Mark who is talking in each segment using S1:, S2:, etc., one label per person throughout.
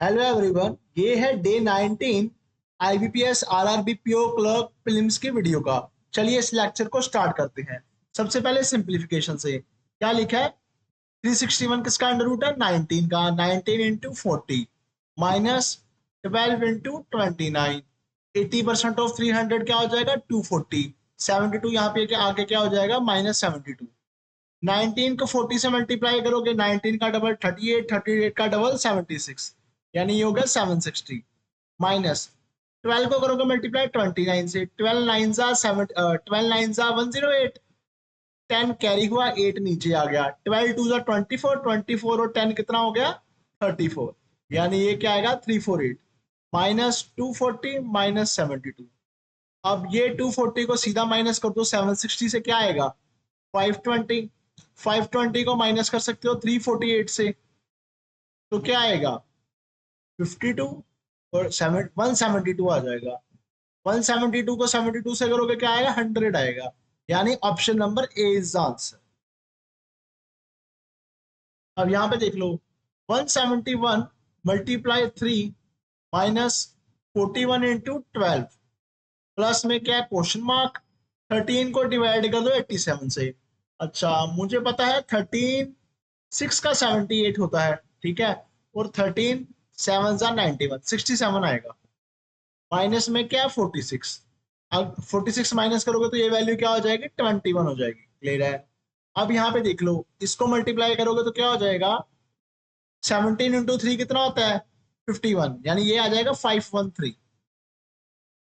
S1: Hello everyone, ये है day 19 IBPS RRB PO clerk prelims की वीडियो का। चलिए इस लेक्चर को स्टार्ट करते हैं। सबसे पहले सिंप्लीफिकेशन से क्या लिखा है। 361 किसका अंडर रूट है, 19 का। 19 इंटू 40 माइनस 12 इंटू 29। 80% ऑफ 300 क्या हो जाएगा, 240। 72 यहाँ पे आगे क्या हो जाएगा, -72। 19 को 40 से मल्टीप्लाई करोगे, 19 का डबल 38, 38 का डबल 76, यानी ये हो गया 760। माइनस 12 को करोगे मल्टीप्लाई 29 से, 12 नाइन जा 108। 10 कैरी हुआ, 8 नीचे आ गया। 12 टू जा 24, 24 और 10 कितना हो गया, 34, यानी ये क्या आएगा 348। Minus 240 minus 72। अब ये 240 को सीधा माइनस कर दो 760 से, क्या आएगा 520। 520 को माइनस कर सकते हो 348 से, तो क्या आएगा 52 और 172 आ जाएगा। 172 को 72 से करोगे क्या आएगा, 100 आएगा। यानी option number A is the answer. अब यहां पे देख लो, 171 मल्टीप्लाई 3 माइनस 41 इंटू 12 प्लस में क्या है क्वेश्चन मार्क। 13 को डिवाइड कर दो 87 से। अच्छा मुझे पता है 13 6 का 78 होता है, ठीक है। और 13 7 जा 91, 67 आएगा। माइनस में क्या 46। अब 46 माइनस करोगे तो ये वैल्यू क्या हो जाएगी, 21 हो जाएगी। क्लियर है। अब यहाँ पे देख लो, इसको मल्टीप्लाई करोगे तो क्या हो जाएगा, 17 इंटू 3 कितना होता है 51, यानी ये आ जाएगा 513।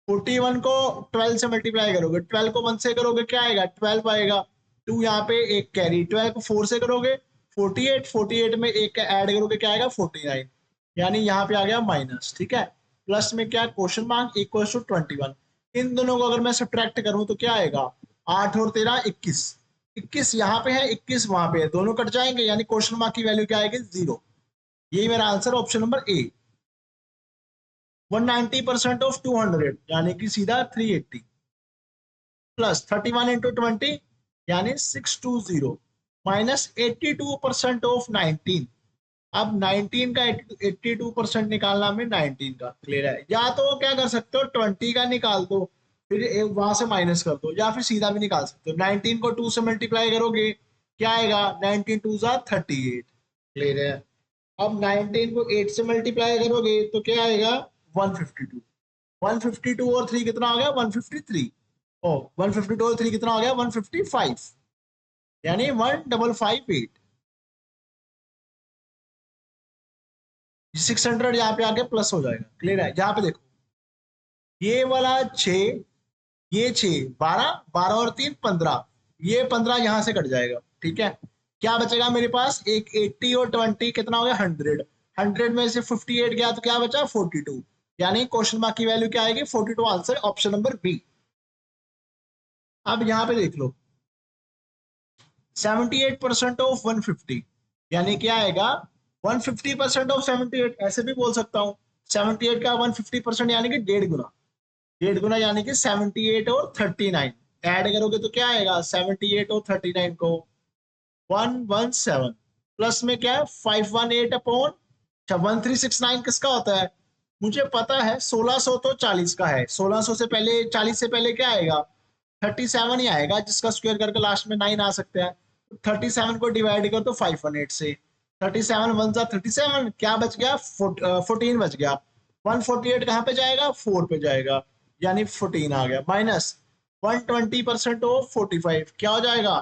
S1: 41 को 12 से मल्टीप्लाई करोगे, 12 को 1 से करोगे क्या आएगा 12 आएगा। 2 यहाँ पे एक कैरी, 12 को 4 से करोगे 48, 48 में एक ऐड करोगे क्या आएगा 49, यानी यहाँ पे आ गया माइनस, ठीक है। प्लस में क्या क्वेश्चन मार्क इक्वल टू 21। इन दोनों को अगर मैं सब्ट्रैक्ट करूं तो क्या आएगा, 8 और 13 21। 21 यहाँ पे है, 21 वहां पे है, दोनों कट जाएंगे, यानी क्वेश्चन मार्क की वैल्यू क्या आएगी 0। यही मेरा answer option number A. 190% of 200 यानी कि सीधा 380 प्लस 31 इंटू 20 यानी 620 माइनस 82% ऑफ 19। अब 19 का 82% निकालना हमें 19 का। क्लियर है। या तो क्या कर सकते हो 20 का निकाल दो, फिर वहां से माइनस कर दो, या फिर सीधा भी निकाल सकते हो। 19 को 2 से मल्टीप्लाई करोगे क्या आएगा, 19 2 जा 38। क्लियर है। अब 19 को 8 से मल्टीप्लाई करोगे तो क्या आएगा 152। 152 और 3 कितना हो गया 153। ओ 152 और 3 कितना हो गया 155, यानी 1558। 600 यहाँ पे आके प्लस हो जाएगा। क्लियर है। यहाँ पे देखो, ये वाला 6, ये 6 12, 12 और 3 15, ये 15 यहां से कट जाएगा, ठीक है। क्या बचेगा मेरे पास, एक 80 और 20 कितना हो गया 100। 100 में से 58 गया तो क्या बचा 42, यानी क्वेश्चन मार्क की वैल्यू क्या आएगी 42। Answer option number B. अब यहाँ पे देख लो, 78% ऑफ 150 यानी क्या आएगा 150% ऑफ 78, ऐसे भी बोल सकता हूँ। 78 का 150% यानी कि 1.5 गुना। 1.5 गुना यानी कि 78 और 39 ऐड करोगे तो क्या आएगा 78 और 39 को 117 प्लस में क्या है 518 अपॉन 1369 किसका होता है, मुझे पता है 1600 तो 40 का है। 1600 से पहले 40 से पहले क्या आएगा 37 ही आएगा, जिसका स्क्वायर करके लास्ट में 9 आ सकता है। 37 को डिवाइड कर तो 518 से, 37 1 जा 37, क्या बच गया 14 बच गया। 148 कहाँ पे जाएगा 4 पे जाएगा, यानी 14 आ गया। माइनस 120% ऑफ 45 क्या हो जाएगा,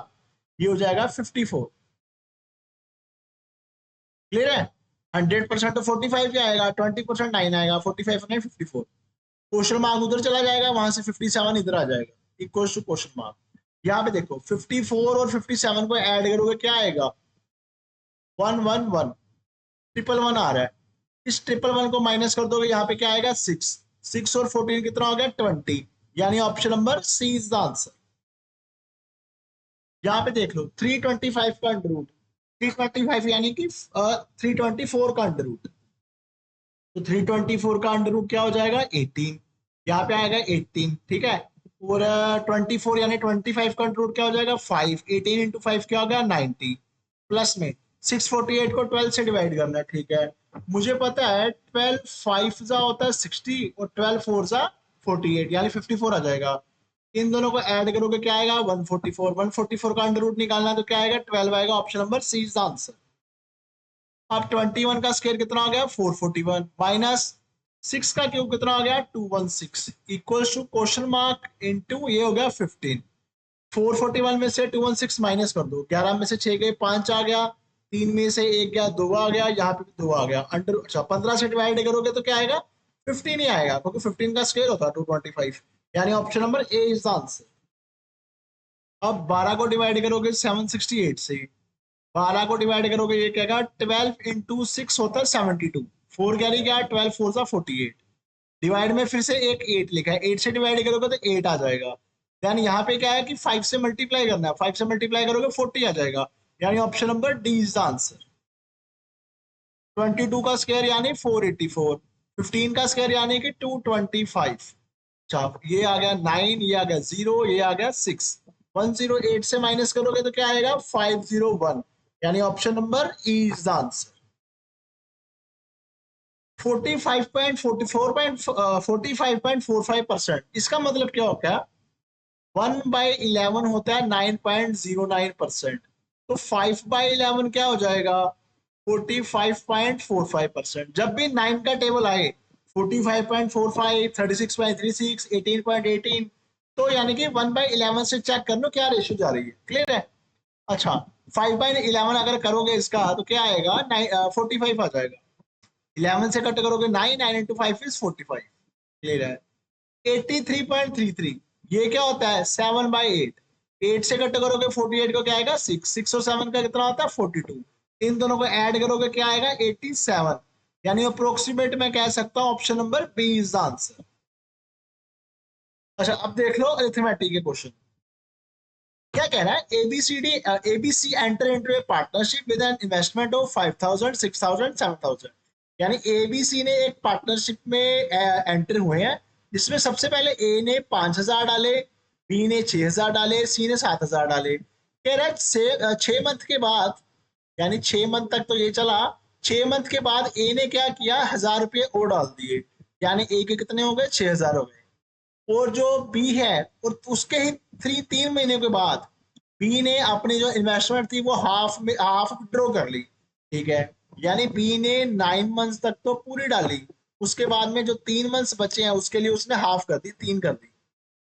S1: ये हो जाएगा 54। क्लियर है। 100% तो 45 क्या आएगा, 20% 9 आएगा, 45 नहीं 54। क्वेश्चन मार्क उधर चला जाएगा, वहां से 57 इधर आ जाएगा, इक्वल टू क्वेश्चन मार्क। यहाँ पे देखो 54 और 57 को ऐड करोगे क्या आएगा 111, ट्रिपल वन आ रहा है। इस ट्रिपल वन को माइनस कर दोगे यहाँ पे क्या आएगा 6। 6 और 14 कितना हो गया 20, यानी option number C is the answer. यहाँ पे देख लो 325 का अंडर रूट, 325 यानी कि 324 का अंडर रूट, तो 324 का अंडर रूट क्या हो जाएगा 18, यहाँ पे आएगा 18, ठीक है। और 24 यानी 25 का अंडर रूट क्या हो जाएगा 5, 18 इंटू 5 क्या हो गया 90, प्लस में 648 को 12 से डिवाइड करना है, ठीक है। मुझे पता है 12 5 जा होता है 60 और 12 4 जा 48 यानी 54 आ जाएगा। इन दोनों को ऐड करोगे क्या आएगा 144। 144 का अंडर रूट निकालना है तो क्या आएगा 12 आएगा। Option number C is the answer. अब 21 का स्क्वायर कितना हो गया 441 माइनस 6 का क्यूब कितना हो गया 216 equals to question mark into ये हो गया 15। 441 में से 216 माइनस कर दो। 11 में से 6 गए 5 आ गया, 3 में से 1 गया 2 आ गया, यहाँ पे भी 2 आ गया। अंडर अच्छा 15 से डिवाइड करोगे तो क्या आएगा 15 ही आएगा क्योंकि 15 का स्क्वायर होता है 225 यानी option number A is the answer. अब 12 को डिवाइड करोगे 768 से, 12 को डिवाइड करोगे ये क्या 12 इंटू 6 होता है 72। 4 कैरी क्या 12 4 सा 48। डिवाइड में फिर से एक 8 लिखा है, 8 से डिवाइड करोगे तो 8 आ जाएगा। यानी यहाँ पे क्या है कि 5 से मल्टीप्लाई करना है, 5 से मल्टीप्लाई करोगे 40 आ जाएगा यानी option number D is the answer. 22 का स्क्वायर यानी 484, 15 का स्क्वायर यानी कि 225। अच्छा ये आ गया 9, ये आ गया 0, ये आ गया 6। 108 से माइनस करोगे तो क्या आएगा 501 यानी option number E is the answer. 45.45% इसका मतलब क्या होता है 1/11 होता है 9.09%। तो 5/11 क्या हो जाएगा 45.45%। जब भी 9 का टेबल आए 45.45, 36.36, 18.18 तो यानी कि 1/11 से चेक कर लो क्या रेशियो जा रही है। क्लियर है। अच्छा 5/11 अगर करोगे इसका तो क्या आएगा 45 आ जाएगा। 11 से कट करोगे 9, 9 इंटू 5 इज 45। क्लियर है। 83.33 ये क्या होता है 7/8। 8 से कट करोगे 48 को क्या आएगा 6, 6 और 7 का कितना होता है 42। इन दोनों को ऐड करोगे क्या आएगा 87 यानी अप्रोक्सीमेट मैं कह सकता हूं option number B is the answer. अच्छा अब देख लो अरिथमेटिक के क्वेश्चन। क्या कह रहा है ABC enter into A partnership with an investment of 5000, 6000, 7000। यानी एबीसी ने एक पार्टनरशिप में एंटर हुए हैं जिसमें सबसे पहले ए ने 5000 डाले, बी ने 6000 डाले, सी ने 7000 डाले। कह रहा है 6 मंथ के बाद यानी 6 मंथ तक तो ये चला, 6 मंथ के बाद ए ने क्या किया 1000 रुपये और डाल दिए यानी ए के कितने हो गए 6000 हो गए। और जो बी है और उसके ही 3 महीने के बाद बी ने अपनी जो इन्वेस्टमेंट थी वो हाफ विड्रॉ कर ली। ठीक है यानी बी ने 9 मंथ्स तक तो पूरी डाली, उसके बाद में जो 3 मंथ्स बचे हैं उसके लिए उसने हाफ कर दी, 3 कर दी।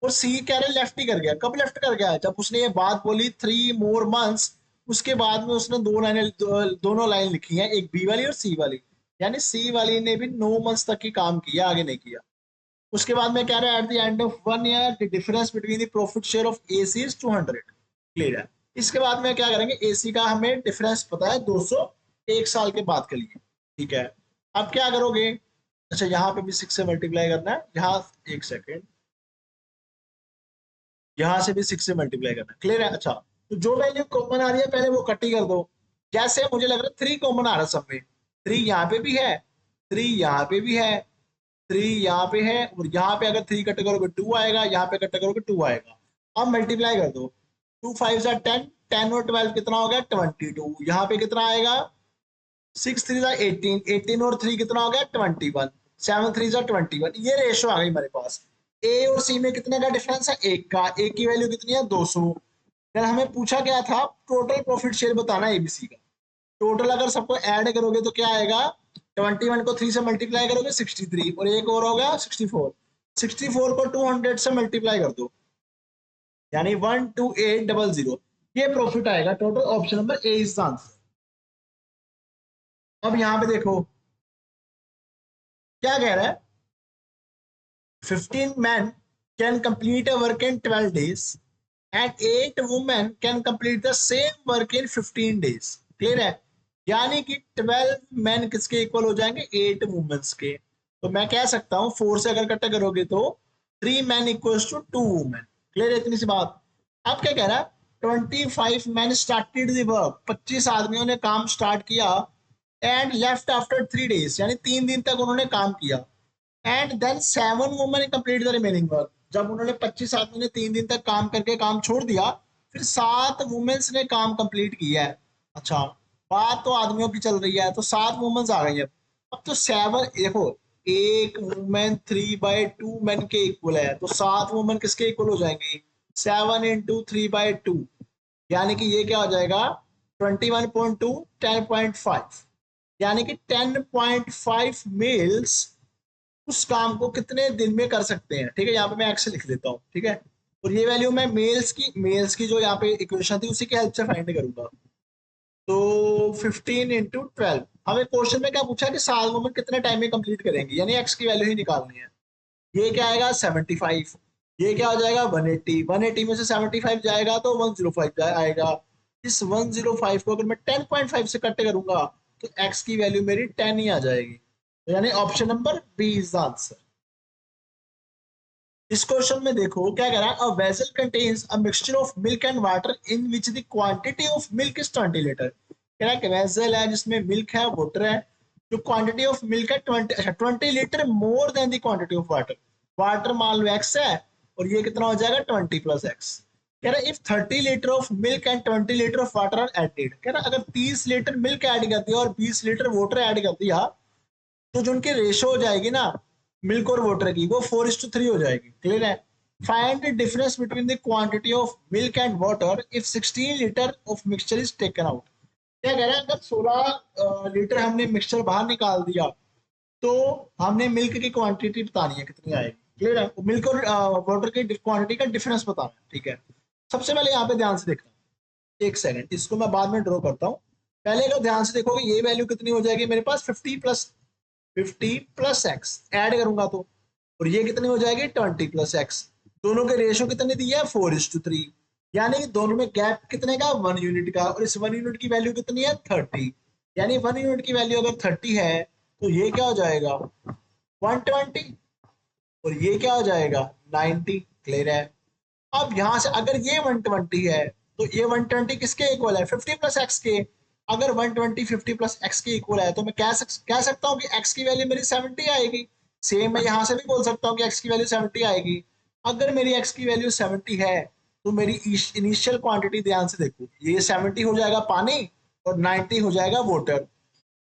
S1: और सी कह रहे लेफ्ट ही कर गया। कब लेफ्ट कर गया जब उसने ये बात बोली 3 more months, उसके बाद में उसने दोनों लाइन लिखी है एक बी वाली और सी वाली यानी सी वाली ने भी 9 मंथ्स तक ही काम किया आगे नहीं किया। उसके बाद में कह रहा है at the end of 1 year the difference between the profit share of AC is 200। Clear है। इसके बाद में क्या करेंगे एसी का हमें डिफरेंस पता है 200 1 साल के बाद के लिए। ठीक है अब क्या करोगे अच्छा यहाँ पे भी 6 से मल्टीप्लाई करना है, यहाँ 1 सेकेंड, यहाँ से भी 6 से मल्टीप्लाई करना है। क्लियर है। अच्छा तो जो वैल्यू कॉमन आ रही है पहले वो कट ही कर दो। जैसे मुझे लग रहा है 3 कॉमन आ रहा है सब में, 3 यहाँ पे भी है, 3 यहाँ पे भी है, 3 यहाँ पे है और यहाँ पे अगर 3 कट करोगे 2 आएगा, यहाँ पे कट करोगे 2 आएगा। अब मल्टीप्लाई कर दो 2 5 10, 10 और 12 कितना हो गया 22। यहाँ पे कितना आएगा 6 3 18, 18 और 3 कितना हो गया 21, 7 3 21। ये रेशो आ गई हमारे पास। ए और सी में कितने का डिफरेंस है 1 का, ए की वैल्यू कितनी है 200। फिर हमें पूछा गया था टोटल प्रॉफिट शेयर बताना एबीसी का। टोटल अगर सबको ऐड करोगे तो क्या आएगा 21 को 3 से मल्टीप्लाई करोगे 63 और एक और होगा 64। 64 को 200 से मल्टीप्लाई कर दो यानी 12800। ये प्रॉफिट आएगा total. Option number A is the answer. अब यहां पे देखो क्या कह रहा है 15 men can complete a work in 12 days and 8 women can complete the same work in 15 days। Clear है। यानी कि 12 men किसके इक्वल हो जाएंगे 8 वुमेन्स के। तो मैं कह सकता हूं 4 से अगर कट करोगे तो 3 men equals to 2 women. Clear है इतनी सी बात। अब क्या कह रहा है 25 men started the work, 25 आदमियों ने काम स्टार्ट किया एंड लेफ्ट आफ्टर 3 days यानी 3 दिन तक उन्होंने काम किया and then 7 women complete the remaining work. जब उन्होंने 25 आदमी ने 3 दिन तक काम करके काम छोड़ दिया फिर 7 वुमेन्स ने काम कंप्लीट किया है। अच्छा बात तो आदमियों की चल रही है तो 7 वुमेन्स आ गई है। अब तो 7 देखो, एक वुमेन 3/2 मैन के इक्वल है, तो 7 वुमेन किसके इक्वल हो जाएंगे? 7 × 3/2, यानी कि ये क्या हो जाएगा? 21.2 10.5, यानी कि 10.5 मेल्स उस काम को कितने दिन में कर सकते हैं। ठीक है, यहाँ पे मैं एक्स लिख देता हूँ। ठीक है, और ये वैल्यू मैं मेल्स की जो यहाँ पे इक्वेशन थी उसी की हेल्प से फाइंड करूंगा। तो 15 × 12, हमें क्वेश्चन में क्या पूछा है कि 7 मोमेंट कितने टाइम में कंप्लीट करेंगे, यानी एक्स की वैल्यू ही निकालनी है। ये क्या आएगा? 75। ये क्या हो जाएगा? 180। 180 में से 75 जाएगा तो 105 आएगा। इस 105 को अगर मैं 10.5 से कट करूंगा तो एक्स की वैल्यू मेरी 10 ही आ जाएगी। तो यानी option number B is the answer. इस क्वेश्चन में देखो क्या कह रहा है, a vessel contains a mixture of milk and water in which the quantity of milk is 20 litre. कह रहा है कि वेसल है जिसमें मिल्क है, वाटर है, जो क्वांटिटी ऑफ मिल्क है 20 litre more than the quantity of water. Water मान लो एक्स है और ये कितना हो जाएगा? 20 + x। कह रहा है if 30 litre of milk and 20 litre of water are added. कह रहा है अगर 30 लीटर मिल्क ऐड कर दिया और 20 लीटर वाटर ऐड कर दिया तो जो उनकी रेशो हो जाएगी ना मिल्क और वाटर की, वो 4:3 हो जाएगी। क्लियर है? Find the difference between the quantity of milk and water if 16 litre of mixture is taken out. क्या कह रहा है, अगर 16 लीटर हमने मिक्सचर बाहर निकाल दिया तो हमने मिल्क की क्वांटिटी बतानी है कितनी आएगी। क्लियर है? मिल्क और वाटर की क्वांटिटी का डिफरेंस बताना है। ठीक है, सबसे पहले यहाँ पे ध्यान से देखना, एक सेकंड, इसको मैं बाद में ड्रॉ करता हूँ। पहले अगर ध्यान से देखोगे ये वैल्यू कितनी हो जाएगी मेरे पास? 50 + x ऐड करूंगा तो, और ये कितनी हो जाएगी? 20 + x। दोनों के रेशियो कितने दिए हैं? 4:3, यानी कि दोनों में गैप कितने का? 1 यूनिट का, और इस 1 यूनिट की वैल्यू कितनी है? 30। यानी 1 यूनिट की वैल्यू अगर 30 है तो ये क्या हो जाएगा? 120, और ये क्या हो जाएगा? 90। क्लियर है? अब यहां से अगर ये 120 है तो ये 120 किसके इक्वल है? 50 + x के। अगर 120 50 + x के इक्वल है तो मैं कह सकता हूँ कि x की वैल्यू मेरी 70 आएगी। सेम मैं यहां से भी बोल सकता हूँ कि x की वैल्यू 70 आएगी। अगर मेरी x की वैल्यू 70 है तो मेरी इनिशियल क्वांटिटी ध्यान से देखो, ये 70 हो जाएगा पानी और 90 हो जाएगा वाटर।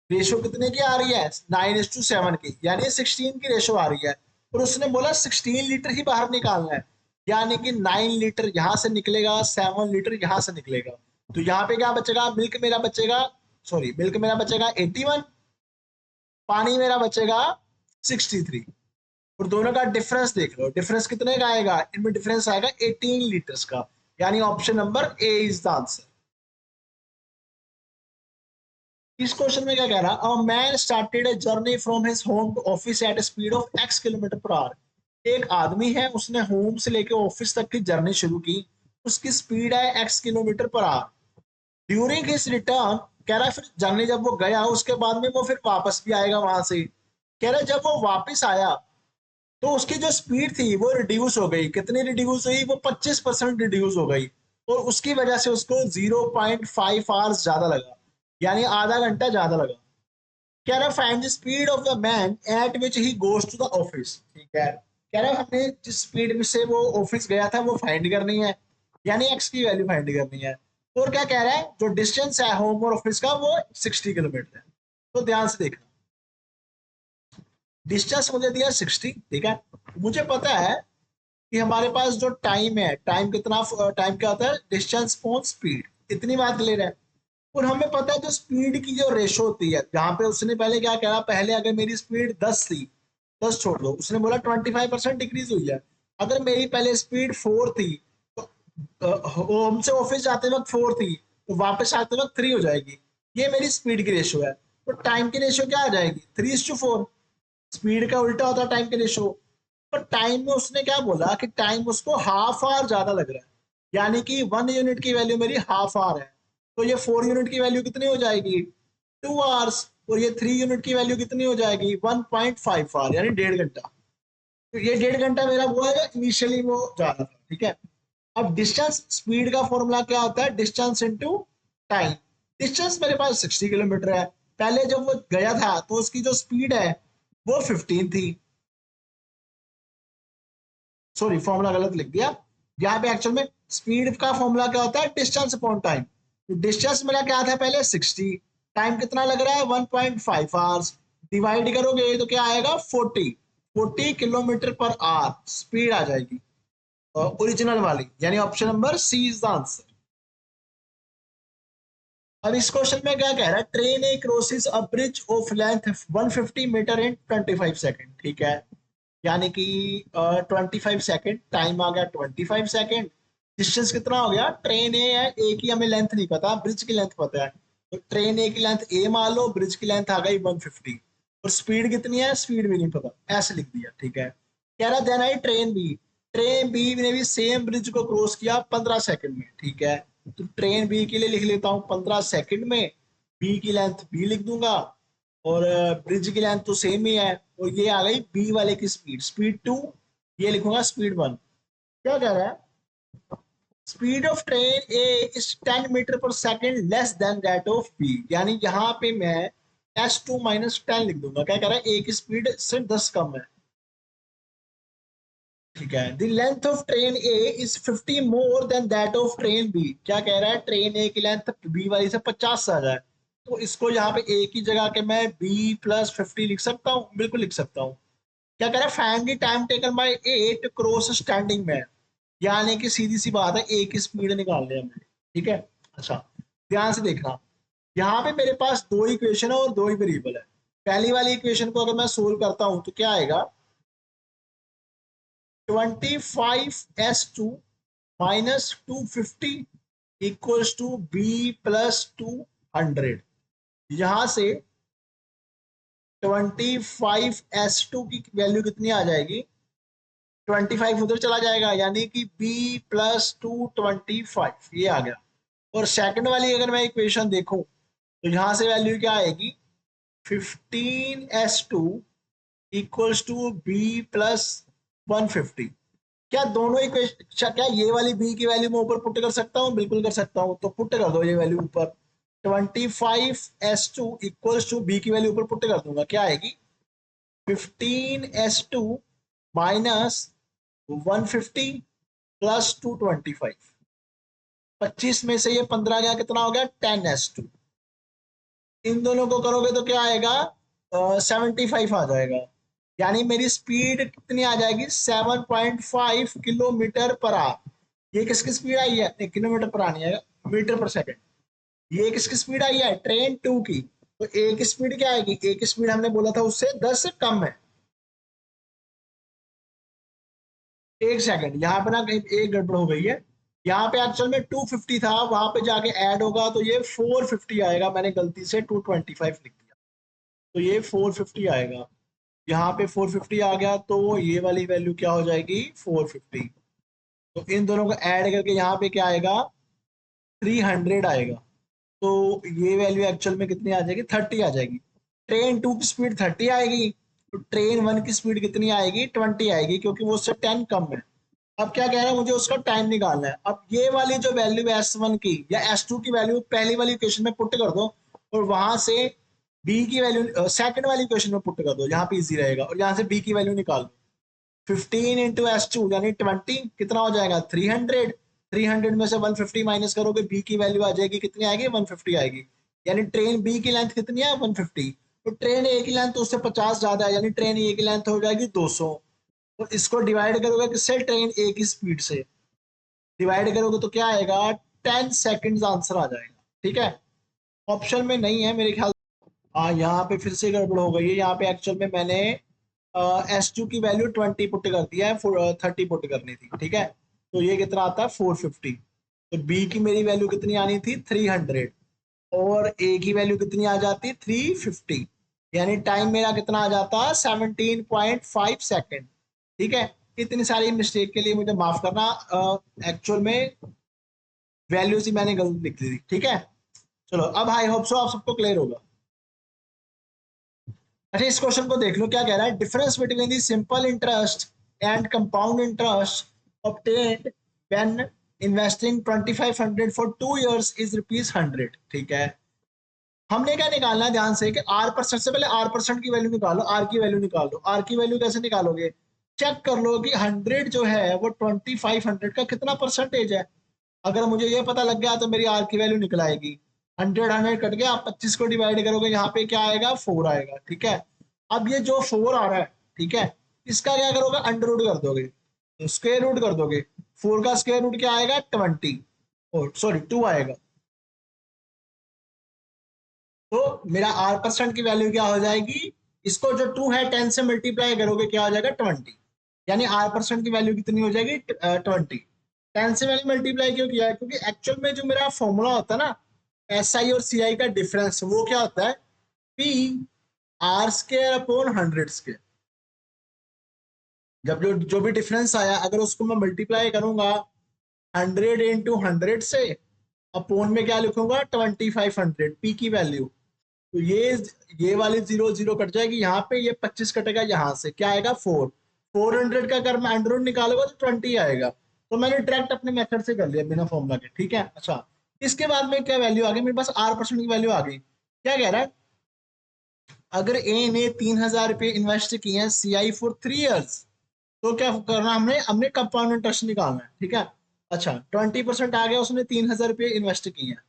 S1: रेशो कितने की आ रही है? 9:7 की, यानी 16 की रेशो आ रही है। और उसने बोला 16 लीटर ही बाहर निकालना है, यानी कि 9 लीटर यहां से निकलेगा, 7 लीटर यहां से निकलेगा। तो यहाँ पे क्या बचेगा? मिल्क मेरा बचेगा 81, पानी मेरा बचेगा 63। और दोनों का डिफरेंस देख लो, डिफरेंस कितने का आएगा? इनमें डिफरेंस आएगा 18 लीटर्स का, यानी option number A is the answer. इस क्वेश्चन में क्या कह रहा है, a man started a journey from his home to office at speed of x kilometre per hour. एक आदमी है, उसने होम से लेकर ऑफिस तक की जर्नी शुरू की, उसकी स्पीड है x किलोमीटर/आवर। ड्यूरिंग हिज रिटर्न, कह रहा है फिर जर्नी जब वो गया उसके बाद में वो फिर वापस भी आएगा वहां से। कह रहा है जब वो वापस आया तो उसकी जो स्पीड थी वो रिड्यूस हो गई। कितनी रिड्यूस हुई? वो 25% रिड्यूस हो गई, और उसकी वजह से उसको 0.5 आवर्स ज्यादा लगा, यानी आधा घंटा ज्यादा लगा। कह रहा find the speed of the man at which he goes to the office. ठीक है, कह रहा हमने जिस स्पीड में से वो ऑफिस गया था वो फाइंड करनी है, यानी एक्स की वैल्यू फाइंड करनी है। और क्या कह रहा है, जो डिस्टेंस है होम और ऑफिस का वो 60 किलोमीटर है। तो ध्यान से देखना, डिस्टेंस मुझे दिया 60। ठीक है, मुझे पता है कि हमारे पास जो टाइम है, टाइम क्या होता है? डिस्टेंस अपॉन स्पीड, इतनी बात ले रहा है। और हमें पता है जो स्पीड की जो रेशो होती है, जहां पे उसने पहले क्या कहा, पहले अगर मेरी स्पीड 10 थी, 10 छोड़ दो, उसने बोला 25% डिक्रीज हुई है। अगर मेरी पहले स्पीड 4 थी तो होम से ऑफिस जाते वक्त 4 थी, तो वापस आते वक्त 3 हो जाएगी। ये मेरी स्पीड की रेशो है। तो टाइम की रेशो क्या आ जाएगी? 3:4। स्पीड का उल्टा होता है टाइम के रेशो। पर टाइम में उसने क्या बोला कि टाइम उसको हाफ आवर ज्यादा लग रहा है, यानी कि 1 यूनिट की वैल्यू मेरी हाफ आवर है। तो ये 4 यूनिट की वैल्यू कितनी हो जाएगी? 2 आवर्स। और ये 3 यूनिट की वैल्यू कितनी हो जाएगी? 1.5 आवर, यानी 1.5 घंटा। तो ये 1.5 घंटा मेरा वो है जो इनिशियली वो जा रहा था। ठीक है, अब डिस्टेंस, स्पीड का फॉर्मूला क्या होता है? Distance into time. डिस्टेंस मेरे पास 60 किलोमीटर है, पहले जब वो गया था तो उसकी जो स्पीड है वो 15 थी। सॉरी, फॉर्मूला गलत लिख दिया। यहाँ पे एक्चुअल में स्पीड का फॉर्मूला क्या होता है? Distance upon time. तो डिस्टेंस मेरा क्या था पहले? 60। टाइम कितना लग रहा है? 1.5 आवर्स। डिवाइड करोगे तो क्या आएगा 40 किलोमीटर पर आवर स्पीड आ जाएगी ओरिजिनल वाली, यानी option number C is the answer. अब इस क्वेश्चन में क्या कह रहा है, train A crosses a bridge of length 150 metre in 25 second, ठीक है, यानी कि 25 सेकंड, टाइम आ गया 25 सेकंड, डिस्टेंस कितना हो गया, ट्रेन ए है, ए की हमें लेंथ नहीं पता, ब्रिज की लेंथ पता है, तो ट्रेन ए की लेंथ ए मान लो, ब्रिज की लेंथ आ गई 150, और स्पीड कितनी है, स्पीड भी नहीं पता, ऐसे लिख दिया, ठीक है। कह रहा देन आई ट्रेन बी ने भी सेम ब्रिज को क्रॉस किया 15 सेकंड में, ठीक है, तो ट्रेन बी के लिए लिख लेता हूँ 15 सेकंड में, बी की लेंथ बी लिख दूंगा, और ब्रिज की लेंथ तो सेम ही है, और ये आ गई बी वाले की स्पीड, स्पीड 2, ये लिखूंगा स्पीड 1। क्या कह रहा है, speed of train A is 10 metre per second less than that of B, यानी यहाँ पे मैं S2 माइनस 10 लिख दूंगा। क्या कह रहा है, ए की स्पीड से 10 कम है, ठीक है। The length of train A is 50 more than that of train B, क्या कह रहा है, ट्रेन ए की लेंथ बी वाली से 50 ज्यादा है, तो इसको यहाँ पे ए की जगह के मैं बी प्लस 50 लिख सकता हूँ, बिल्कुल लिख सकता हूँ। क्या कह रहा है, find the time taken by A to cross standing man, यानी कि सीधी सी बात है, ए की स्पीड निकाल लिया हमने, ठीक है। अच्छा, ध्यान से देखना, यहाँ पे मेरे पास दो इक्वेशन है और दो ही वेरिएबल है। पहली वाली इक्वेशन को अगर मैं सोल्व करता हूं तो क्या आएगा, 25S2 minus 250 equals to B plus 200। यहां से 25S2 की वैल्यू कितनी आ जाएगी, 25 उधर चला जाएगा, यानी कि b प्लस 225 ये आ गया। और सेकंड वाली अगर मैं इक्वेशन देखूं तो यहां से वैल्यू क्या आएगी, 15S2 equals to B plus 150। क्या दोनों इक्वेशन, क्या ये वाली बी की वैल्यू मैं ऊपर पुट कर सकता हूँ, बिल्कुल कर सकता हूँ, तो पुट कर दो ये वैल्यू ऊपर, 25S2 इक्वल्स टू बी की वैल्यू ऊपर पुट कर दूंगा, क्या आएगी 15S2 माइनस 150 प्लस 225, 25 में से ये 15 गया, कितना हो गया 10S2, इन दोनों को करोगे तो क्या आएगा 75 आ जाएगा, यानी मेरी स्पीड कितनी आ जाएगी 7.5 किलोमीटर पर आवर। ये किसकी स्पीड आई है, नहीं किलोमीटर पर आनी है, मीटर पर सेकंड। ये किसकी स्पीड आई है, ट्रेन 2 की, तो ए की स्पीड क्या आएगी, ए की स्पीड हमने बोला था उससे 10 कम है। एक सेकंड, यहाँ पे ना कहीं एक गड़बड़ हो गई है, यहाँ पे एक्चुअल में 250 था, वहां पे जाके ऐड होगा तो ये 450 आएगा, मैंने गलती से 225 लिख दिया, तो ये 450 आएगा, यहाँ पे 450 आ गया, तो ये वाली वैल्यू क्या हो जाएगी 450, तो इन दोनों को ऐड करके यहाँ पे क्या आएगा 300 आएगा, तो ये वैल्यू एक्चुअल में कितनी आ जाएगी 30 आ जाएगी। ट्रेन 2 की स्पीड 30 आएगी, तो ट्रेन 1 की स्पीड कितनी आएगी 20 आएगी, क्योंकि वो उससे 10 कम है। अब क्या कह रहा है, मुझे उसका टाइम निकालना है। अब ये वाली जो वैल्यू S1 की या S2 की वैल्यू पहली वाली इक्वेशन में पुट कर दो, और वहां से बी की वैल्यू सेकंड वाली इक्वेशन में पुट कर दो, यहाँ पे इजी रहेगा, और यहाँ से बी की वैल्यू निकाल दो। 15 इंटू S2 यानी 20 कितना हो जाएगा 300, 300 में से 150 माइनस करोगे, बी की वैल्यू आ जाएगी, कितनी आएगी 150 आएगी, यानी ट्रेन बी की लेंथ कितनी है 150, तो ट्रेन ए की लेंथ तो उससे 50 ज्यादा है, यानी ट्रेन ए की लेंथ हो जाएगी 200, और इसको डिवाइड करोगे किससे, ट्रेन ए की स्पीड से डिवाइड करोगे तो क्या आएगा 10 सेकंड्स आंसर आ जाएगा, ठीक है। ऑप्शन में नहीं है मेरे ख्याल। हाँ, यहाँ पे फिर से गड़बड़ हो गई है, यहाँ पे एक्चुअल में मैंने S2 की वैल्यू 20 पुट कर दिया है, 30 पुट करनी थी, ठीक है, तो ये कितना आता है 450, तो बी की मेरी वैल्यू कितनी आनी थी 300, और ए की वैल्यू कितनी आ जाती 350, यानी टाइम मेरा कितना आ जाता 17.5 सेकेंड, ठीक है। इतनी सारी मिस्टेक के लिए मुझे माफ करना, एक्चुअल में वैल्यूज ही मैंने गलत लिख दी थी, ठीक है। चलो, अब आई होप सो आप सबको क्लियर होगा। अच्छा, इस क्वेश्चन को देख लो, क्या कह रहा है, difference between the simple interest and compound interest obtained when investing 2500 for 2 years is ₹100, ठीक है। हमने क्या निकालना है ध्यान से, कि R% से पहले R% की वैल्यू निकालो, R की वैल्यू निकाल लो। R की वैल्यू कैसे निकालोगे, चेक कर लो कि 100 जो है वो 2500 का कितना परसेंटेज है। अगर मुझे ये पता लग गया तो मेरी R की वैल्यू निकल आएगी, 100 100 कट गया, 25 को डिवाइड करोगे, यहाँ पे क्या आएगा 4 आएगा, ठीक है। अब ये जो 4 आ रहा है, ठीक है, इसका क्या करोगे, अंडर रूट कर दोगे, स्क्वायर रूट कर दोगे। 4 का स्क्वायर रूट क्या आएगा, 20, और सॉरी 2 आएगा। तो मेरा R% की वैल्यू क्या हो जाएगी, इसको जो 2 है 10 से मल्टीप्लाई करोगे क्या हो जाएगा, 20। यानी R% की वैल्यू कितनी हो जाएगी, 20। 10 से मैंने मल्टीप्लाई क्यों किया है, क्योंकि एक्चुअल में जो मेरा फॉर्मूला होता है ना, SI और CI का डिफरेंस, वो क्या होता है, P R² अपॉन 100²। जब जो जो भी डिफरेंस आया, अगर उसको मैं मल्टीप्लाई करूंगा 100 इंटू 100 से, अपॉन में क्या लिखूंगा, 2500 पी की वैल्यू। तो ये वाली 0 0 कट जाएगी यहाँ पे, ये 25 कटेगा यहाँ से, क्या आएगा 4। 400 का अगर मैं अंडर रूट निकालूंगा तो 20 आएगा। तो मैंने डायरेक्ट अपने मेथड से कर लिया बिना फॉर्मूला के, ठीक है। अच्छा, इसके बाद में क्या वैल्यू आ गई मेरे पास, R% की वैल्यू आ गई। क्या कह रहा है, अगर ए ने 3000 रुपये इन्वेस्ट किए हैं CI फॉर 3 इयर्स, तो क्या करना, हमने हमने कंपाउंड इंटरेस्ट निकालना है, ठीक है। अच्छा, 20% आ गया, उसने 3000 रुपये इन्वेस्ट किए हैं,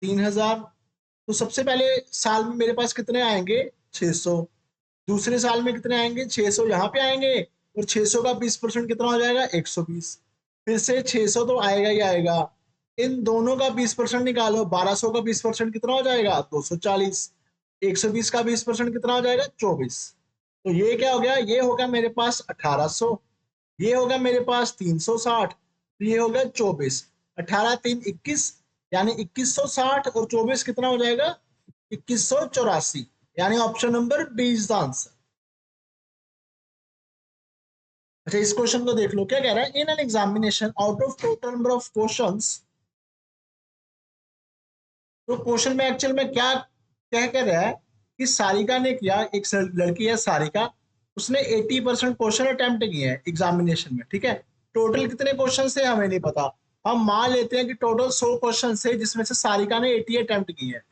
S1: 3000। तो सबसे पहले साल में मेरे पास कितने आएंगे, 600। दूसरे साल में कितने आएंगे, 600 यहाँ पे आएंगे, और 600 का 20% कितना हो जाएगा, 120। फिर से 600 तो आएगा ही आएगा, इन दोनों का 20% निकालो, 1200 का 20% कितना हो जाएगा, 240। 120 का 20% कितना हो जाएगा, 24। तो ये क्या हो गया, ये होगा मेरे पास 1800, ये होगा मेरे पास 360, तो ये होगा 24। 18 3 21, यानी 2160, और 24 कितना हो जाएगा, 2184। यानी option number B is the answer. अच्छा, इस क्वेश्चन को देख लो, क्या कह रहा है, in an examination out of total number of questions. तो क्वेश्चन में एक्चुअल में क्या क्या कह रहा है, कि सारिका ने किया, एक लड़की है सारिका, उसने 80% क्वेश्चन अटेम्प्ट किए हैं एग्जामिनेशन में, ठीक है। टोटल कितने क्वेश्चन से हमें नहीं पता, हम मान लेते हैं कि टोटल 100 क्वेश्चन से, जिसमें से सारिका ने 80 अटेम्प्ट किए हैं।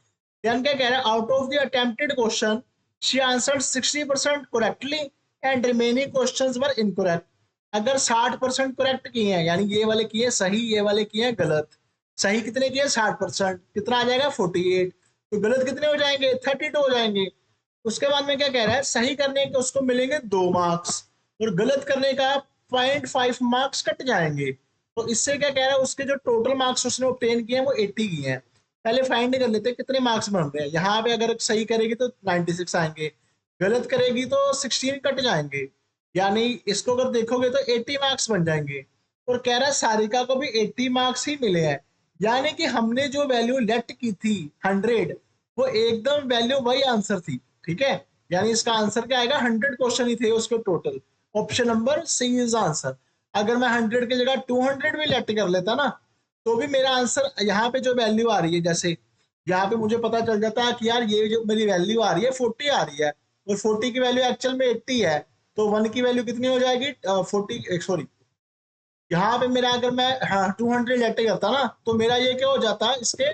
S1: देन क्या कह रहा है, out of the attempted question she answered 60% correctly and remaining questions were incorrect. अगर 60% करेक्ट किए हैं, यानी ये वाले किए सही, ये वाले किए गलत। सही कितने किए, 60%, कितना आ जाएगा 48। तो गलत कितने हो जाएंगे, 32 हो जाएंगे। उसके बाद में क्या कह रहा है, सही करने के उसको मिलेंगे 2 मार्क्स, और गलत करने का 0.5 मार्क्स कट जाएंगे। तो इससे क्या कह रहा है, उसके जो टोटल मार्क्स उसने ऑब्टेन किए हैं वो 80 किए हैं। पहले फाइंड कर लेते हैं कितने मार्क्स बन रहे हैं। यहाँ पे अगर सही करेगी तो 96 आएंगे, गलत करेगी तो 16 कट जाएंगे, यानी इसको अगर देखोगे तो 80 मार्क्स बन जाएंगे। और कह रहा है सारिका को भी 80 मार्क्स ही मिले हैं, यानी कि हमने जो वैल्यू लेट की थी 100, वो एकदम वैल्यू वही आंसर थी, ठीक है। यानी इसका आंसर क्या आएगा, 100 क्वेश्चन ही थे उसके टोटल। Option number C is answer. अगर मैं 100 की जगह 200 भी लेट कर लेता ना, तो भी मेरा आंसर, यहाँ पे जो वैल्यू आ रही है, जैसे यहाँ पे मुझे पता चल जाता है कि यार ये जो मेरी वैल्यू आ रही है 40 आ रही है, और 40 की वैल्यू एक्चुअल में 80 है, तो 1 की वैल्यू कितनी हो जाएगी, 40, सॉरी, यहाँ पे मेरा अगर मैं, हाँ, 200 लेट करता ना, तो मेरा ये क्या हो जाता है, इसके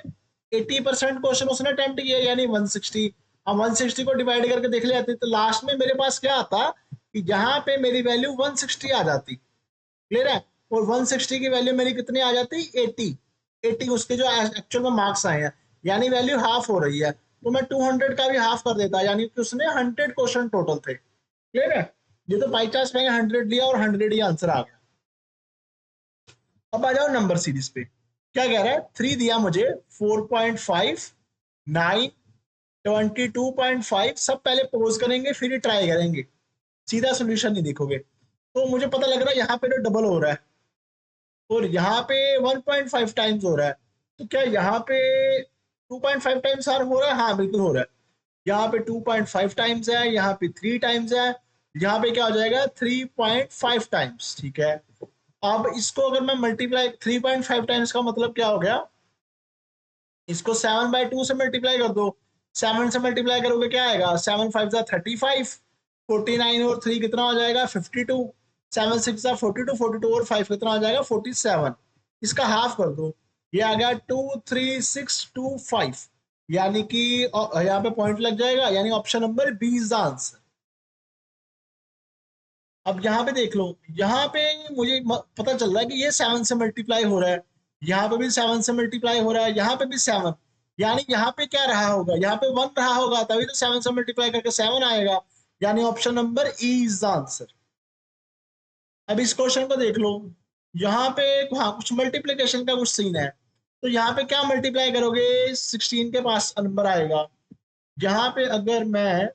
S1: 80% क्वेश्चन उसने अटेम्प्ट किया, यानी 160। हम 160 को डिवाइड करके देख लेते, तो लास्ट में मेरे पास क्या आता कि यहाँ पे मेरी वैल्यू 160 आ जाती, क्लियर है। और 160 की वैल्यू मेरी कितनी आ जाती, 80। 80 उसके जो एक्चुअल में मार्क्स आए हैं, यानी वैल्यू हाफ हो रही है, तो मैं 200 का भी हाफ कर देता, यानी कि उसने 100 क्वेश्चन टोटल थे, क्लियर है। ये तो बाई चांस मैंने 100 लिया और 100 ही आंसर आ गया। अब आ जाओ नंबर सीरीज पे, क्या कह रहा है, 3 दिया मुझे, 4.5, 9, 22.5, सब पहले पोज करेंगे फिर ही ट्राई करेंगे, सीधा सोल्यूशन नहीं देखोगे। तो मुझे पता लग रहा है यहाँ पे तो डबल हो रहा है, और यहाँ पे 1.5 टाइम्स हो रहा है, तो क्या यहाँ पे 2.5 टाइम्स आर हो रहा है, हाँ बिल्कुल हो रहा है। यहाँ पे 2.5 टाइम्स है, यहाँ पे 3 टाइम्स है, यहाँ पे क्या हो जाएगा 3.5 टाइम्स, ठीक है। अब इसको अगर मैं मल्टीप्लाई, 3.5 टाइम्स का मतलब क्या हो गया, इसको 7/2 से मल्टीप्लाई कर दो। 7 से मल्टीप्लाई करोगे क्या आएगा, 7 5 35, 49 और 3 कितना हो जाएगा 52, 7 6 42, 42 और 5 कितना हो जाएगा 47। इसका हाफ कर दो, ये आ गया 2 3 6 2 5, यानी कि यहाँ पे पॉइंट लग जाएगा, यानी option number B is the answer. अब यहाँ पे देख लो, यहाँ पे मुझे पता चल रहा है कि ये 7 से मल्टीप्लाई हो रहा है, यहाँ पे भी 7 से मल्टीप्लाई हो रहा है, यहाँ पे भी 7, यानी यहाँ पे क्या रहा होगा, यहाँ पे 1 रहा होगा, तभी तो 7 से मल्टीप्लाई करके 7 आएगा। यानी option number E is the answer. अब इस क्वेश्चन को देख लो, यहाँ पे हाँ कुछ मल्टीप्लिकेशन का कुछ सीन है। तो यहाँ पे क्या मल्टीप्लाई करोगे, 16 के पास नंबर आएगा। यहाँ पे अगर मैं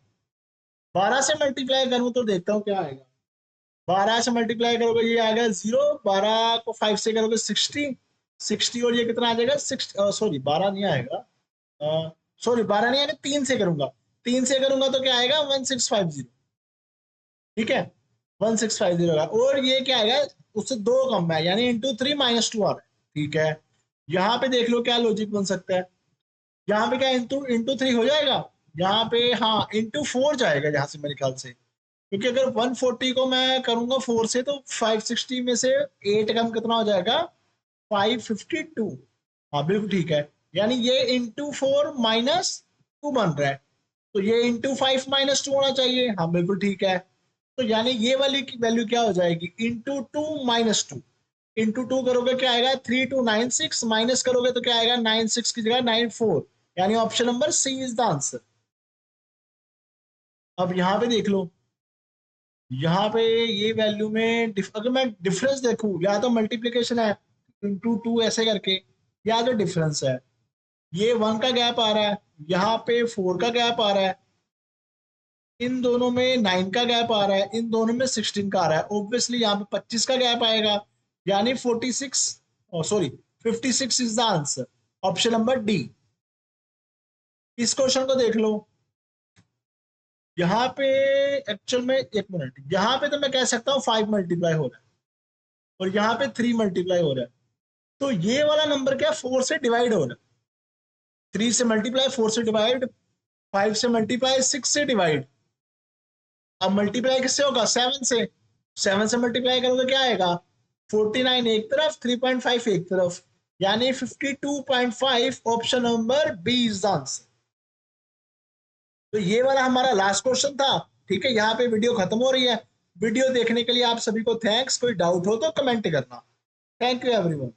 S1: 12 से मल्टीप्लाई करूं तो देखता हूँ क्या आएगा। 12 से मल्टीप्लाई करोगे ये आएगा 0, 12 को 5 से करोगे 60 और ये कितना आ जाएगा 6, सॉरी 12 नहीं आएगा, सॉरी 12 नहीं आएगा, 3 से करूंगा, 3 से करूंगा तो क्या आएगा 1650। ठीक है 1650 होगा, और ये क्या आएगा उससे 2 कम है यानी इंटू 3 -2 आ रहा है। ठीक है यहाँ पे देख लो क्या लॉजिक बन सकता है, यहाँ पे क्या इंटू इंटू 3 हो जाएगा, यहाँ पे हाँ इंटू 4 जाएगा यहाँ से मेरे ख्याल से, क्योंकि अगर 140 को मैं करूंगा 4 से तो 560 में से 8 कम कितना हो जाएगा 552। हाँ बिल्कुल ठीक है, यानी ये इंटू 4 -2 बन रहा है, तो ये इंटू 5 -2 होना चाहिए। हाँ बिल्कुल ठीक है, तो यानी ये वाली की वैल्यू क्या हो जाएगी इंटू 2 -2, इंटू 2 करोगे क्या आएगा 3296, माइनस करोगे तो क्या आएगा 96 की जगह 94, यानी option number C is the answer. अब यहाँ पे देख लो, यहाँ पे ये वैल्यू में अगर मैं डिफरेंस देखूं, या तो मल्टीप्लीकेशन है इंटू 2 ऐसे करके, या तो डिफरेंस है, ये 1 का गैप आ रहा है, यहाँ पे 4 का गैप आ रहा है, इन दोनों में 9 का गैप आ रहा है, इन दोनों में 16 का आ रहा है, ऑब्वियसली यहाँ पे 25 का गैप आएगा, यानी 46 sorry 56 is the answer, option number D. इस क्वेश्चन को देख लो, यहाँ पे एक्चुअल में एक मिनट, यहाँ पे तो मैं कह सकता हूँ 5 मल्टीप्लाई हो रहा है और यहाँ पे 3 मल्टीप्लाई हो रहा है, तो ये वाला नंबर क्या 4 से डिवाइड हो रहा है, 3 से मल्टीप्लाई 4 से डिवाइड, 5 से मल्टीप्लाई 6 से डिवाइड। अब मल्टीप्लाई किससे होगा 7 से, 7 से मल्टीप्लाई करोगे क्या आएगा 49 एक तरफ 3.5 एक तरफ, यानी 52.5, option number B is the answer. तो ये वाला हमारा लास्ट क्वेश्चन था। ठीक है यहाँ पे वीडियो खत्म हो रही है, वीडियो देखने के लिए आप सभी को थैंक्स, कोई डाउट हो तो कमेंट करना। Thank you everyone.